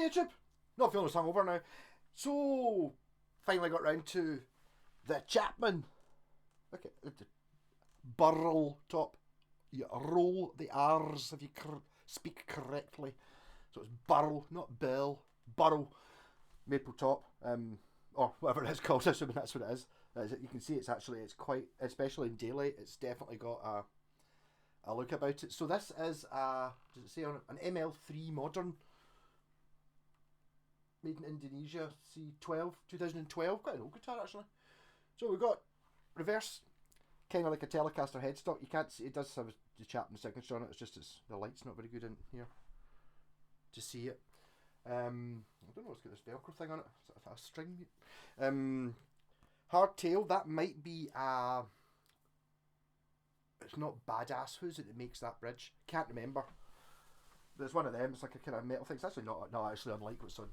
YouTube? Not feeling as hungover now. So, finally got round to the Chapman. Okay, burl top. You roll the R's if you speak correctly. So it's burl, not bell. Burl. Maple top. Or whatever it is called. Assuming that's what it is. You can see it's quite, especially in daylight, it's definitely got a look about it. So this is does it say on it, an ML3 modern, made in Indonesia, C12, 2012, quite an old guitar actually. So we've got reverse, kind of like a Telecaster headstock. You can't see, it does have the Chapman signature on it, it's just the light's not very good in here to see it. I don't know, it's got this Velcro thing on it, is that a string? Hardtail, that might be it's not Badass, who's it that makes that bridge? Can't remember. There's one of them, it's like a kind of metal thing. It's actually not actually unlike what's on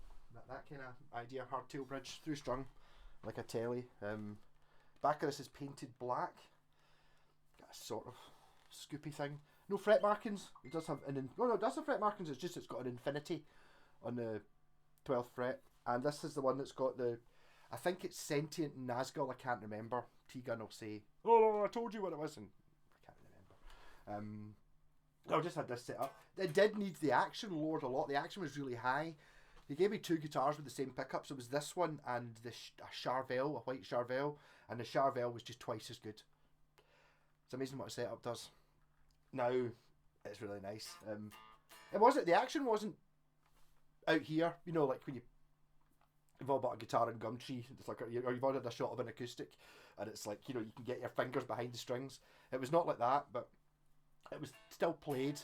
that kind of idea. Hardtail bridge, through strung, like a telly. Back of this is painted black. Got a sort of scoopy thing. No fret markings. It does have it does have fret markings, it's just it's got an infinity on the 12th fret. And this is the one that's got the, I think it's Sentient Nazgul, I can't remember. T-Gun will say, oh, I told you what it was, and I can't remember. I just had this set up. It did need the action lowered a lot. The action was really high. They gave me two guitars with the same pickups. It was this one and the Charvel, a white Charvel, and the Charvel was just twice as good. It's amazing what a setup does. Now, it's really nice. The action wasn't out here, you know, like when you've all bought a guitar in Gumtree, it's like, or you've ordered a shot of an acoustic, and it's like, you know, you can get your fingers behind the strings. It was not like that, but it was still played,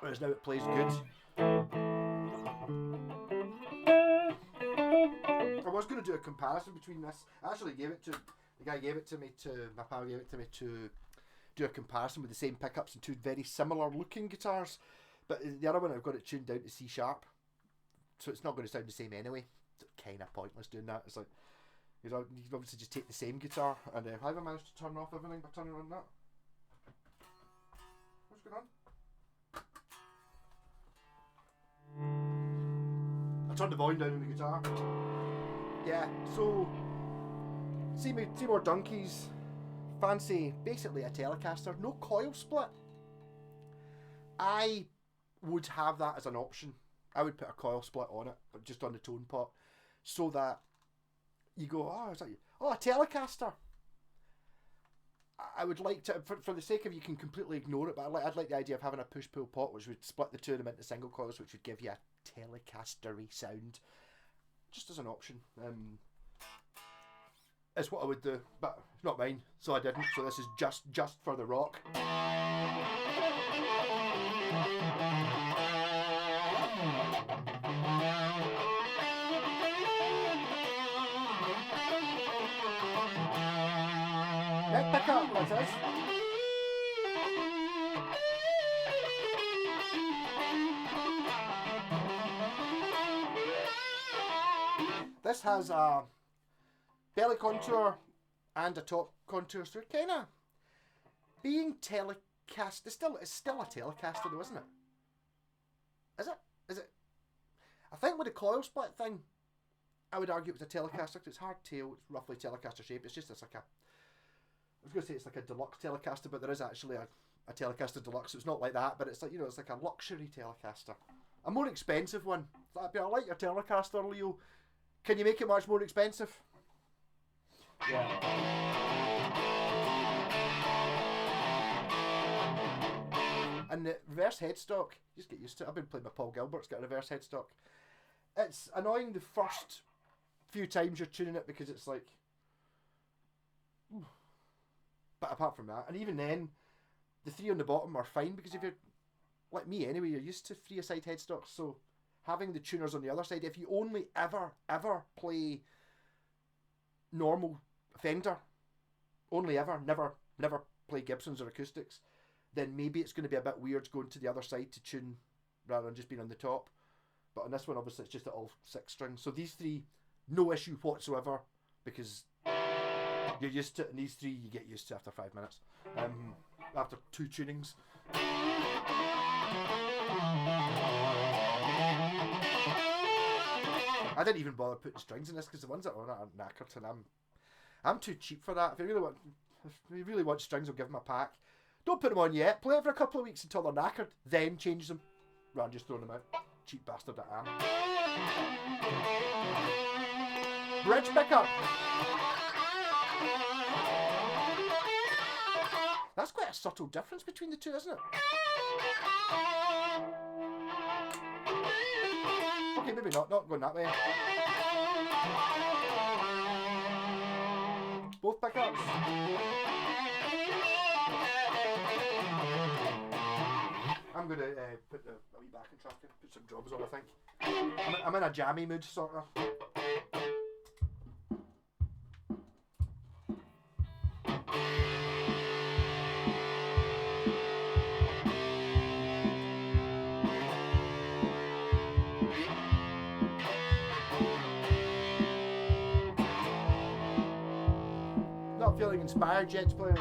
whereas now it plays good. I was going to do a comparison between this. I actually gave it to, my pal gave it to me to do a comparison with the same pickups and two very similar looking guitars. But the other one I've got it tuned down to C sharp, so it's not going to sound the same anyway. It's kind of pointless doing that. It's like, you know, you can obviously just take the same guitar. And have I managed to turn off everything by turning on that? What's going on? I turned the volume down on the guitar. Yeah, so see more donkeys. Fancy basically a Telecaster, no coil split. I would have that as an option. I would put a coil split on it, but just on the tone pot, so that you go, a Telecaster. I would like to, for the sake of you can completely ignore it, but I'd like the idea of having a push-pull pot which would split the two of them into single coils, which would give you a Telecaster-y sound, just as an option. It's what I would do, but it's not mine, so I didn't. So this is just for the rock. Neck pickup, that is. This has a belly contour and a top contour, so kind of being telecast. It's still a Telecaster though, isn't it? Is it? I think with the coil split thing, I would argue it was a Telecaster because it's hardtail, it's roughly Telecaster shape. It's just I was going to say it's like a deluxe Telecaster, but there is actually a Telecaster deluxe. So it's not like that, but it's like, you know, it's like a luxury Telecaster, a more expensive one. I like your Telecaster, Leo. Can you make it much more expensive? Yeah. And the reverse headstock, just get used to it. I've been playing with Paul Gilbert's got a reverse headstock. It's annoying the first few times you're tuning it because it's like, but apart from that, and even then, the three on the bottom are fine because if you're like me anyway, you're used to three-a-side headstocks. So having the tuners on the other side, if you only ever play normal Fender, only ever, never play Gibsons or acoustics, then maybe it's going to be a bit weird going to the other side to tune rather than just being on the top. But on this one, obviously, it's just at all 6 strings. So these three, no issue whatsoever because you're used to it. And these three, you get used to after 5 minutes. After 2 tunings. I didn't even bother putting strings in this because the ones that are on it are knackered, and I'm too cheap for that. If you really want strings, I'll give them a pack. Don't put them on yet. Play it for a couple of weeks until they're knackered, then change them. Rather than just throwing them out. Cheap bastard that I am. Bridge pickup. That's quite a subtle difference between the two, isn't it? Okay, maybe not going that way. Both pickups. I'm going to put the wee backing track in, put some drums on, I think. I'm in a jammy mood, sort of. Not feeling inspired yet to play.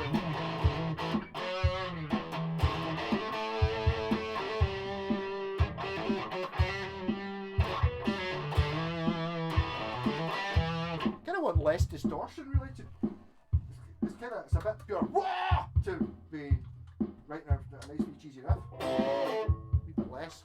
Kind of want less distortion, really. It's a bit pure wah to be writing a nice wee cheesy riff. A wee bit less.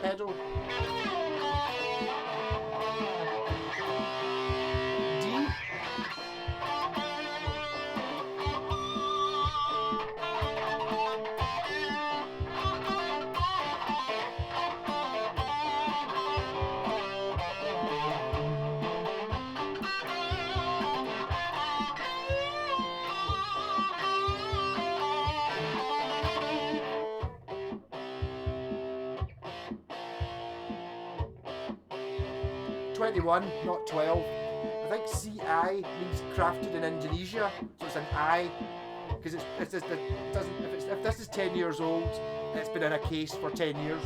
Pedal. D. .21, not 12. I think CI means crafted in Indonesia, so it's an I, because if this is 10 years old, it's been in a case for 10 years.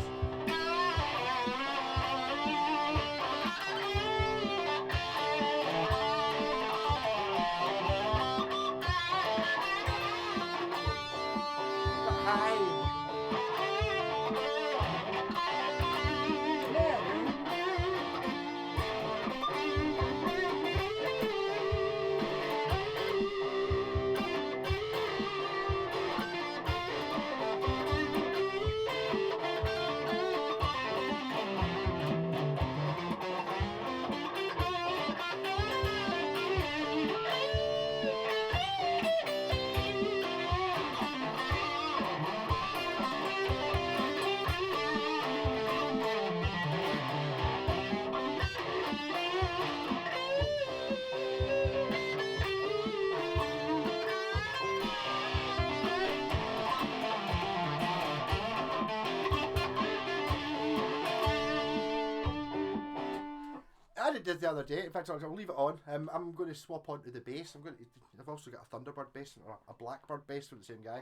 I did this the other day. In fact, I'll leave it on. I'm going to swap onto the bass. I've also got a Thunderbird bass or a Blackbird bass from the same guy,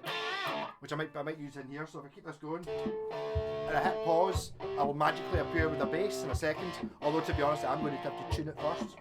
which I might use in here. So if I keep this going and I hit pause, I'll magically appear with a bass in a second. Although to be honest, I'm going to have to tune it first.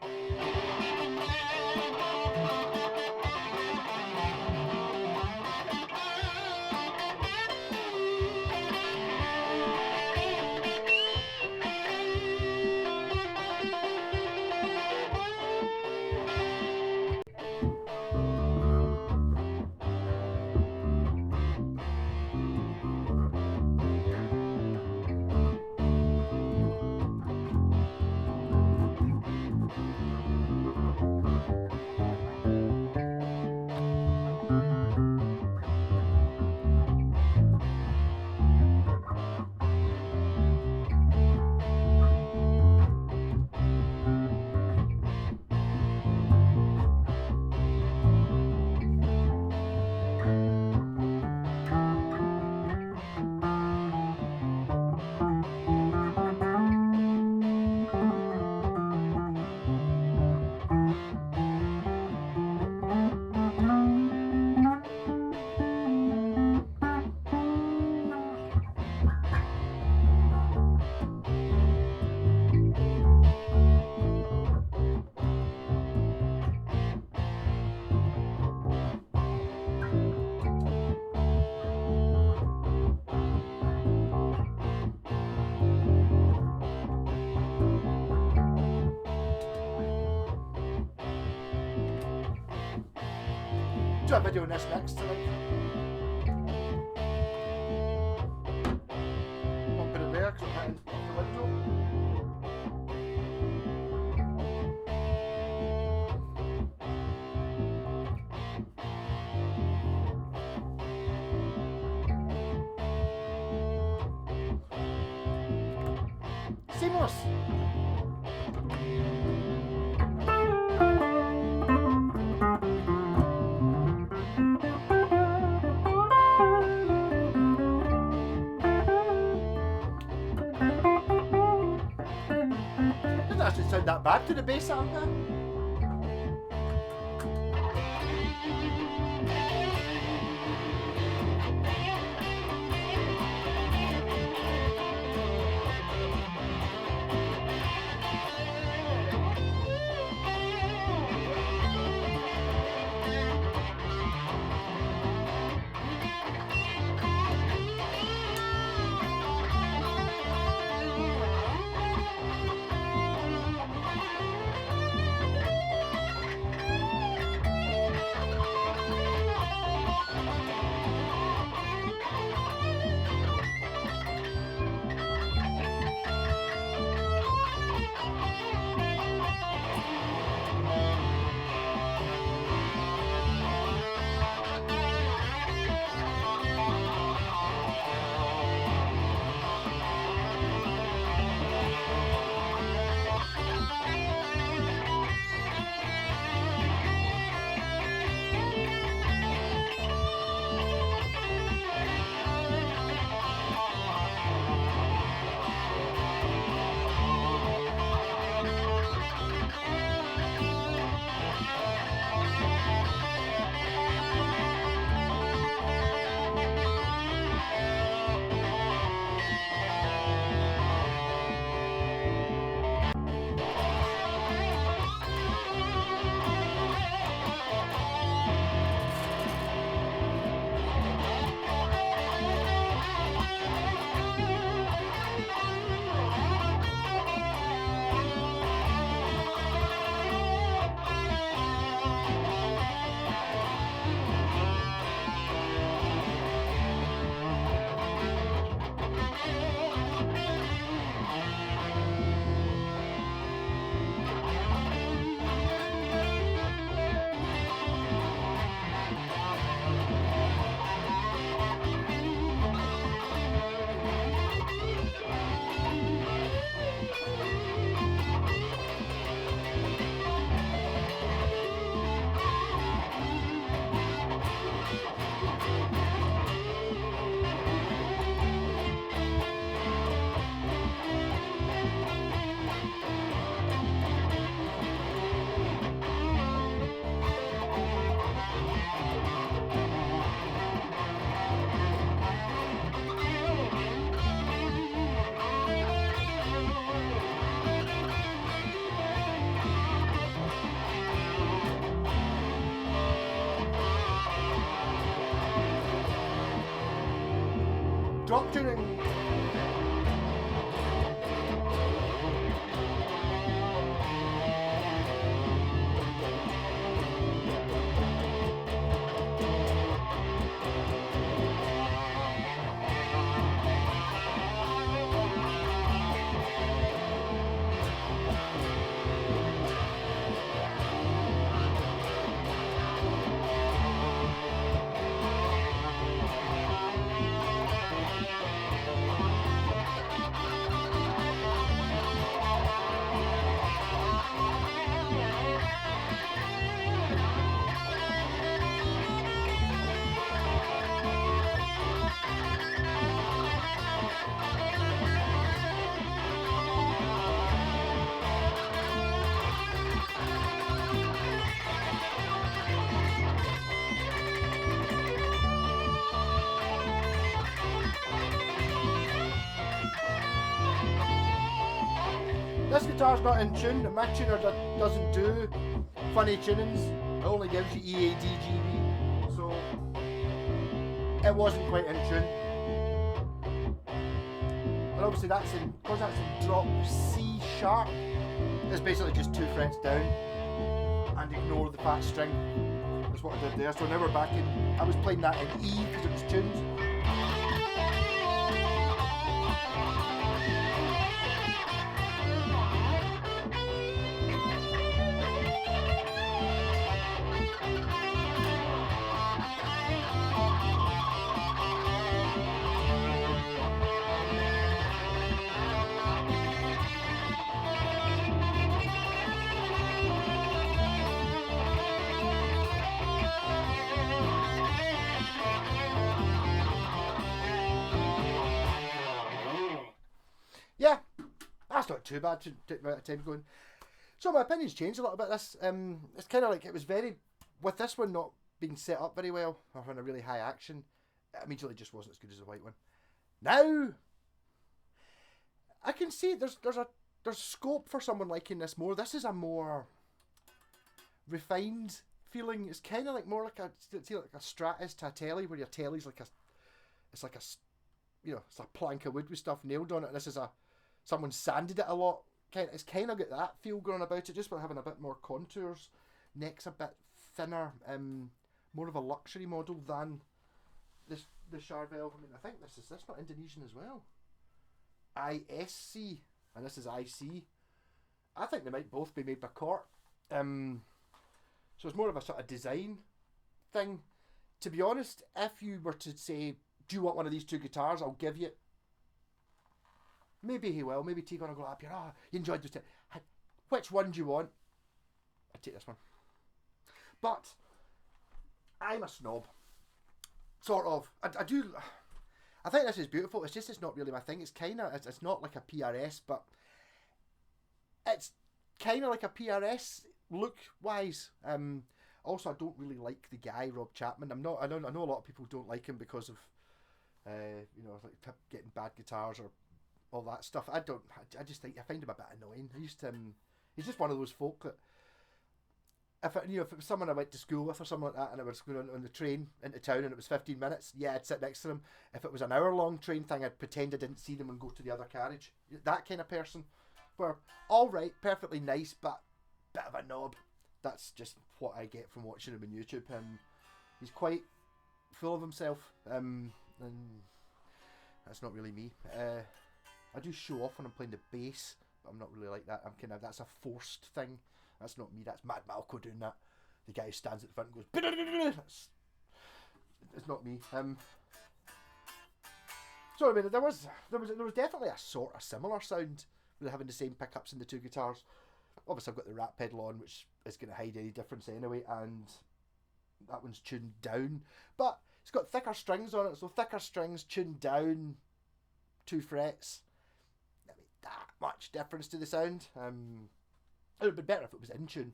do a video on this next tonight. I'll put it there because I'm hitting off the window. Seamless. Doesn't actually sound that bad to the bass arm there. Drop tuning. This guitar's not in tune. My tuner doesn't do funny tunings. It only gives you EAD, GB. So it wasn't quite in tune. And obviously because that's in drop C sharp, it's basically just 2 frets down and ignore the fat string. There's was what I did there. So now we're back in. I was playing that in E because it was tuned. Yeah, that's not too bad to take a time going. So my opinion's changed a little bit. This it's kind of like it was very, with this one not being set up very well or having a really high action, it immediately just wasn't as good as the white one. Now I can see there's scope for someone liking this more. This is a more refined feeling. It's kind of like more like a Stratus to a telly, where your telly's like it's like a plank of wood with stuff nailed on it. This is someone sanded it a lot. It's kind of got that feel going about it, just by having a bit more contours. Neck's a bit thinner, more of a luxury model than the Charvel. I mean, I think this not Indonesian as well. ISC, and this is IC. I think they might both be made by Cort. So it's more of a sort of design thing. To be honest, if you were to say, do you want one of these two guitars, I'll give you it. Maybe he will. Maybe T gonna go up here. Oh, you enjoyed this. Which one do you want? I'd take this one. But I'm a snob. Sort of. I do. I think this is beautiful. It's just it's not really my thing. It's not like a PRS, but it's kind of like a PRS look wise. Also, I don't really like the guy Rob Chapman. I know a lot of people don't like him because of like getting bad guitars or all that stuff. I just think I find him a bit annoying. He's just one of those folk that if it was someone I went to school with or something like that, and I was going on the train into town and it was 15 minutes, yeah, I'd sit next to them. If it was an hour long train thing, I'd pretend I didn't see them and go to the other carriage. That kind of person, where all right, perfectly nice, but bit of a knob. That's just what I get from watching him on YouTube. He's quite full of himself, and that's not really me. I do show off when I'm playing the bass, but I'm not really like that. That's a forced thing. That's not me. That's Mad Malco doing that. The guy who stands at the front and goes. It's not me. So I mean, there was definitely a sort of similar sound with having the same pickups in the two guitars. Obviously, I've got the rat pedal on, which is going to hide any difference anyway, and that one's tuned down. But it's got thicker strings on it, so thicker strings tuned down 2 frets. Not that much difference to the sound. It would be better if it was in tune.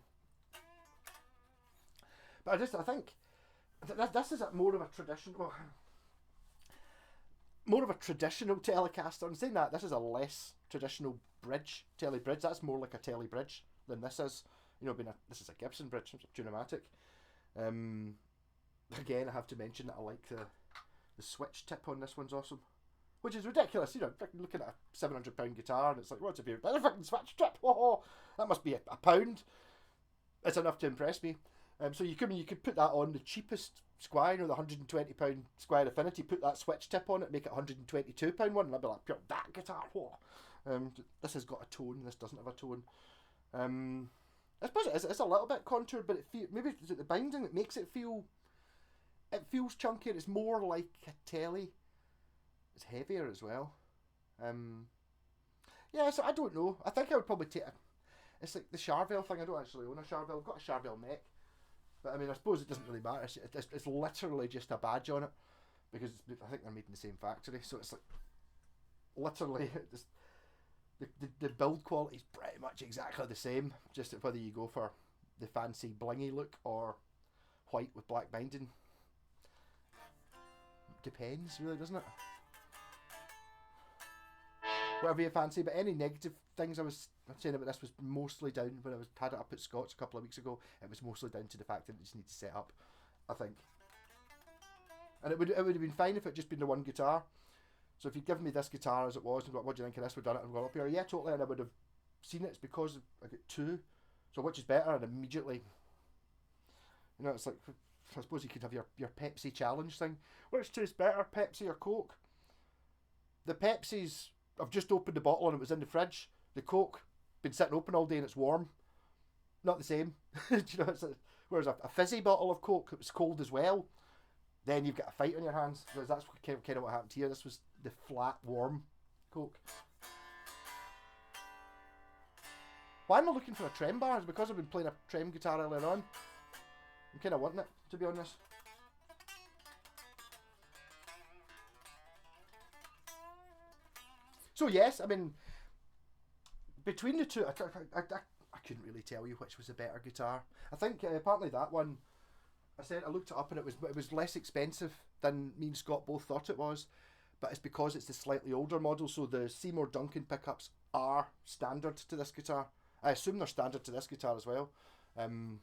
But I think this is more of a traditional Telecaster. I'm saying that this is a less traditional telly bridge. That's more like a telly bridge than this is. This is a Gibson bridge. It's a Tune-o-matic. Again, I have to mention that I like the switch tip on this one's awesome, which is ridiculous. Looking at a £700 guitar, and it's like, what's a beer? There's a fucking switch tip. Oh, that must be a £1. It's enough to impress me. So you could put that on the cheapest Squire, the £120 Squire Affinity. Put that switch tip on it, make it £122 one, and I'd be like, that guitar. Whoa. This has got a tone. This doesn't have a tone. I suppose it's a little bit contoured, but maybe is it the binding that makes it feel. It feels chunkier. It's more like a telly. It's heavier as well. Yeah, so I don't know. I think I would probably take it's like the Charvel thing. I don't actually own a Charvel. I've got a Charvel neck. But I mean, I suppose it doesn't really matter. It's literally just a badge on it. Because I think they're made in the same factory. So it's like, literally, the build quality is pretty much exactly the same. Just whether you go for the fancy blingy look or white with black binding. Depends, really, doesn't it? Whatever you fancy, but any negative things I was saying about this was mostly down when I had it up at Scott's a couple of weeks ago. It was mostly down to the fact that it just needs to set up, I think. And it would have been fine if it just been the one guitar. So if you'd given me this guitar as it was and got, what do you think of this? We've done it and gone up here. Yeah, totally, and I would have seen it. It's because I got 2. So which is better? And immediately, it's like I suppose you could have your Pepsi challenge thing. Which tastes better, Pepsi or Coke? The Pepsi's, I've just opened the bottle and it was in the fridge. The Coke, been sitting open all day and it's warm. Not the same. Do you know, whereas a fizzy bottle of Coke, it was cold as well. Then you've got a fight on your hands. Whereas that's kind of what happened here. This was the flat, warm Coke. Why am I looking for a trem bar? It's because I've been playing a trem guitar earlier on. I'm kind of wanting it, to be honest. So yes, I mean, between the two, I couldn't really tell you which was a better guitar. I think partly that one, I looked it up and it was less expensive than me and Scott both thought it was, but it's because it's the slightly older model, so the Seymour Duncan pickups are standard to this guitar. I assume they're standard to this guitar as well. Well,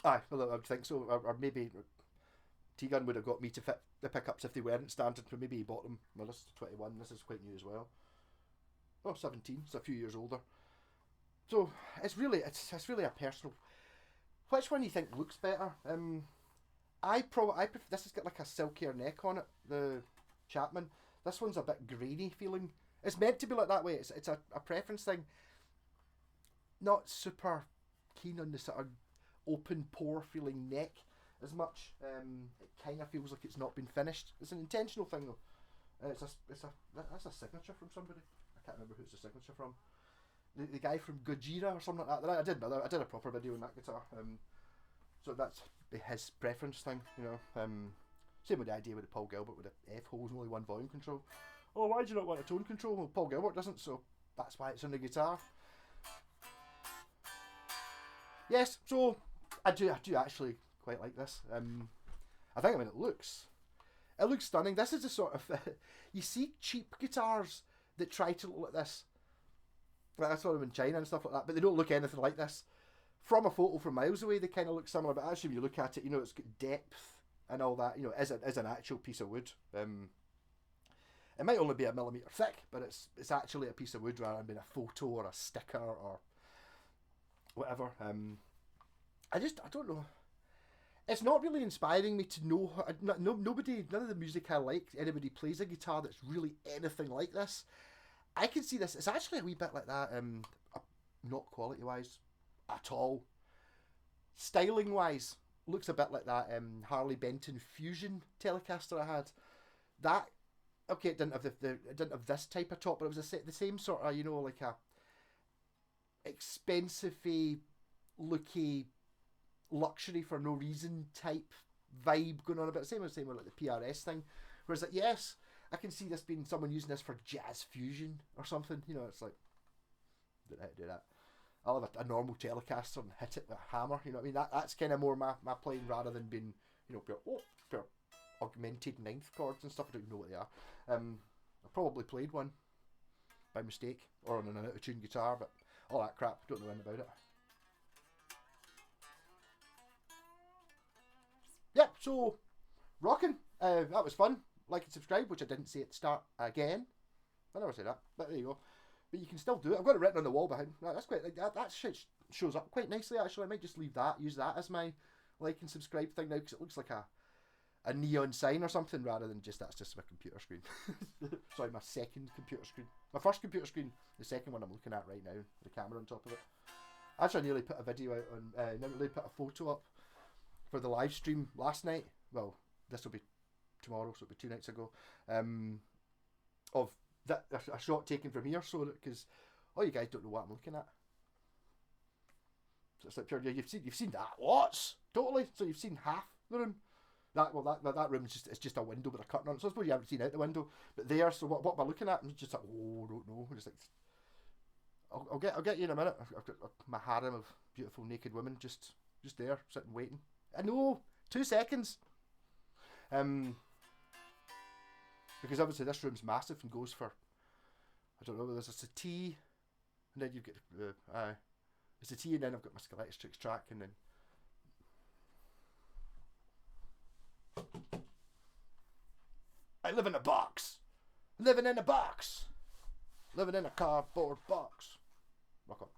I would think so, or maybe T-Gun would have got me to fit the pickups if they weren't standard, but maybe he bought them. Well, this is 21, this is quite new as well. Oh, 17, it's a few years older. So it's really a personal. Which one do you think looks better? I prefer, this has got like a silkier neck on it, the Chapman. This one's a bit grainy feeling. It's meant to be like that way. It's a preference thing. Not super keen on the sort of open pore feeling neck as much. It kind of feels like it's not been finished. It's an intentional thing though. That's a signature from somebody. I can't remember who's the signature from. The guy from Gojira or something like that. I did a proper video on that guitar. So that's his preference thing, you know. Same with the idea with the Paul Gilbert with the F holes and only one volume control. Oh, why do you not want a tone control? Well, Paul Gilbert doesn't, so that's why it's on the guitar. Yes, so I do actually quite like this. I mean it looks stunning. This is the sort of you see cheap guitars that try to look like this. Like I saw them in China and stuff like that, but they don't look anything like this. From a photo from miles away, they kind of look similar, but actually when you look at it, you know, it's got depth and all that, you know, as an actual piece of wood. It might only be a millimetre thick, but it's actually a piece of wood rather than being a photo or a sticker or whatever. I don't know. It's not really inspiring me to know. None of the music I like, anybody plays a guitar that's really anything like this. I can see this. It's actually a wee bit like that. Not quality wise at all. Styling wise, looks a bit like that Harley Benton Fusion Telecaster I had. That okay, it didn't have it didn't have this type of top, but it was the same sort of, you know, like a expensive-y, looky, luxury for no reason type vibe going on a bit. Same with like the PRS thing. Whereas like, yes, I can see this being someone using this for jazz fusion or something. You know, it's like, don't know how to do that. I'll have a normal Telecaster and hit it with a hammer. You know what I mean? That's kind of more my playing rather than being, you know, pure augmented ninth chords and stuff. I don't know what they are. I probably played one by mistake or on an out of tune guitar, but all that crap, don't know anything about it. Yeah, so rocking. That was fun. Like and subscribe, which I didn't say at the start again. I never say that, but there you go. But you can still do it. I've got it written on the wall behind. That's quite like that shit shows up quite nicely actually. I might just leave that, use that as my like and subscribe thing now, because it looks like a neon sign or something rather than that's just my computer screen. Sorry, my second computer screen. My first computer screen, the second one I'm looking at right now, with the camera on top of it. Actually, I nearly put a video out on, nearly put a photo up for the live stream last night. Well, this will be tomorrow, so it'll be 2 nights ago. Of that a shot taken from here, so that because you guys don't know what I'm looking at. So it's like pure. You've seen that lots totally. So you've seen half the room. That room is just a window with a curtain on it. So I suppose you haven't seen out the window, but there. So what am I looking at? I'm just like, I don't know. I'm just like, I'll get you in a minute. I've got my harem of beautiful naked women just there sitting waiting. I know, 2 seconds. Because obviously this room's massive and goes for, I don't know, there's a settee, and then you get a settee, and then I've got my Skeletrix track, and then I live in a box, living in a box, living in a cardboard box. Rock on.